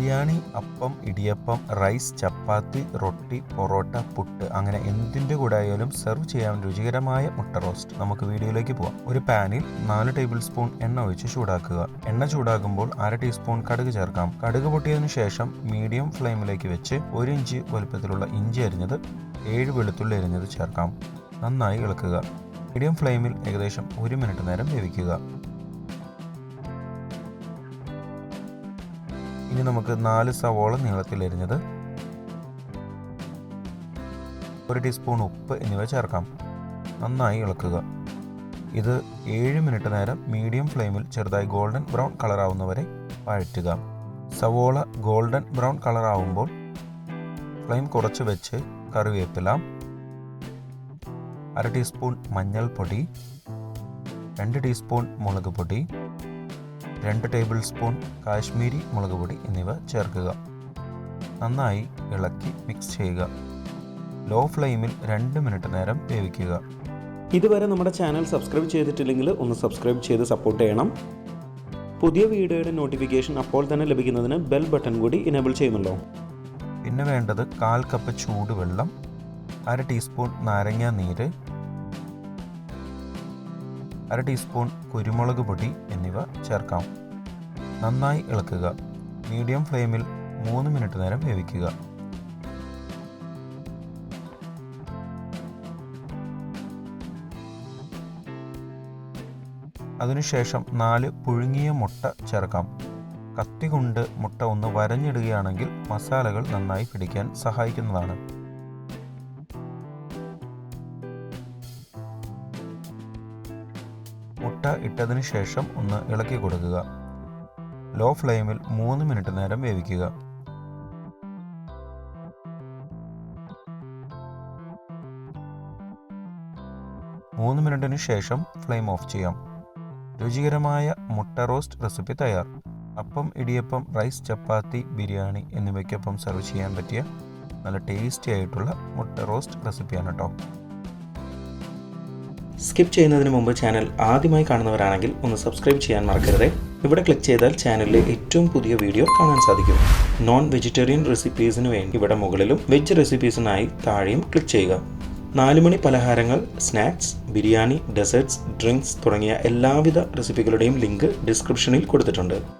ബിരിയാണി, അപ്പം, ഇടിയപ്പം, റൈസ്, ചപ്പാത്തി, റൊട്ടി, പൊറോട്ട, പുട്ട് അങ്ങനെ എന്തിൻ്റെ കൂടെ ആയാലും സെർവ് ചെയ്യാൻ രുചികരമായ മുട്ട റോസ്റ്റ്. നമുക്ക് വീഡിയോയിലേക്ക് പോകാം. ഒരു പാനിൽ 4 ടേബിൾ സ്പൂൺ എണ്ണ ഒഴിച്ച് ചൂടാക്കുക. എണ്ണ ചൂടാകുമ്പോൾ 1/2 ടീസ്പൂൺ കടുക് ചേർക്കാം. കടുക് പൊട്ടിയതിനു ശേഷം മീഡിയം ഫ്ലെയിമിലേക്ക് വെച്ച് 1 ഇഞ്ച് വലുപ്പത്തിലുള്ള ഇഞ്ചി അരിഞ്ഞത്, 7 വെളുത്തുള്ളി അരിഞ്ഞത് ചേർക്കാം. നന്നായി ഇളക്കുക. മീഡിയം ഫ്ലെയിമിൽ ഏകദേശം 1 മിനിറ്റ് നേരം വേവിക്കുക. ഇനി നമുക്ക് 4 സവോള നീളത്തിൽ അരിഞ്ഞത്, 1 ടീസ്പൂൺ ഉപ്പ് എന്നിവ ചേർക്കാം. നന്നായി ഇളക്കുക. ഇത് 7 മിനിറ്റ് നേരം മീഡിയം ഫ്ലെയിമിൽ ചെറുതായി ഗോൾഡൻ ബ്രൗൺ കളറാവുന്നവരെ വഴറ്റുക. സവോള ഗോൾഡൻ ബ്രൗൺ കളറാവുമ്പോൾ ഫ്ലെയിം കുറച്ച് വെച്ച് കറിവേപ്പില, 1/2 ടീസ്പൂൺ മഞ്ഞൾപ്പൊടി, 2 ടീസ്പൂൺ മുളക് പൊടി, 2 ടേബിൾ സ്പൂൺ കാശ്മീരി മുളക് പൊടി എന്നിവ ചേർക്കുക. നന്നായി ഇളക്കി മിക്സ് ചെയ്യുക. ലോ ഫ്ലെയിമിൽ 2 മിനിറ്റ് നേരം വേവിക്കുക. ഇതുവരെ നമ്മുടെ ചാനൽ സബ്സ്ക്രൈബ് ചെയ്തിട്ടില്ലെങ്കിൽ ഒന്ന് സബ്സ്ക്രൈബ് ചെയ്ത് സപ്പോർട്ട് ചെയ്യണം. പുതിയ വീഡിയോയുടെ നോട്ടിഫിക്കേഷൻ അപ്പോൾ തന്നെ ലഭിക്കുന്നതിന് ബെൽ ബട്ടൺ കൂടി ഇനേബിൾ ചെയ്യുന്നുണ്ടോ? പിന്നെ വേണ്ടത് 1/4 കപ്പ് ചൂടുവെള്ളം, 1/2 ടീസ്പൂൺ നാരങ്ങാ നീര്, 1/2 ടീസ്പൂൺ കുരുമുളക് പൊടി എന്നിവ ചേർക്കാം. നന്നായി ഇളക്കുക. മീഡിയം ഫ്ലെയിമിൽ 3 മിനിറ്റ് നേരം വേവിക്കുക. അതിനുശേഷം 4 പുഴുങ്ങിയ മുട്ട ചേർക്കാം. കത്തി കൊണ്ട് മുട്ട ഒന്ന് വരഞ്ഞിടുകയാണെങ്കിൽ മസാലകൾ നന്നായി പിടിക്കാൻ സഹായിക്കുന്നതാണ്. മുട്ട ഇട്ടതിന് ശേഷം ഒന്ന് ഇളക്കി കൊടുക്കുക. ലോ ഫ്ലെയിമിൽ 3 മിനിറ്റ് നേരം വേവിക്കുക. മൂന്ന് മിനിറ്റിന് ശേഷം ഫ്ലെയിം ഓഫ് ചെയ്യാം. രുചികരമായ മുട്ട റോസ്റ്റ് റെസിപ്പി തയ്യാർ. അപ്പം, ഇടിയപ്പം, റൈസ്, ചപ്പാത്തി, ബിരിയാണി എന്നിവയ്ക്കൊപ്പം സെർവ് ചെയ്യാൻ പറ്റിയ നല്ല ടേസ്റ്റി ആയിട്ടുള്ള മുട്ട റോസ്റ്റ് റെസിപ്പിയാണ് കേട്ടോ. സ്കിപ്പ് ചെയ്യുന്നതിന് മുമ്പ് ചാനൽ ആദ്യമായി കാണുന്നവരാണെങ്കിൽ ഒന്ന് സബ്സ്ക്രൈബ് ചെയ്യാൻ മറക്കരുത്. ഇവിടെ ക്ലിക്ക് ചെയ്താൽ ചാനലിലെ ഏറ്റവും പുതിയ വീഡിയോ കാണാൻ സാധിക്കും. നോൺ വെജിറ്റേറിയൻ റെസിപ്പീസിന് വേണ്ടി ഇവിടെ മുകളിലും, വെജ് റെസിപ്പീസിനായി താഴെയും ക്ലിക്ക് ചെയ്യുക. 4 മണി പലഹാരങ്ങൾ, സ്നാക്സ്, ബിരിയാണി, ഡെസേർട്സ്, ഡ്രിങ്ക്സ് തുടങ്ങിയ എല്ലാവിധ റെസിപ്പികളുടെയും ലിങ്ക് ഡിസ്ക്രിപ്ഷനിൽ കൊടുത്തിട്ടുണ്ട്.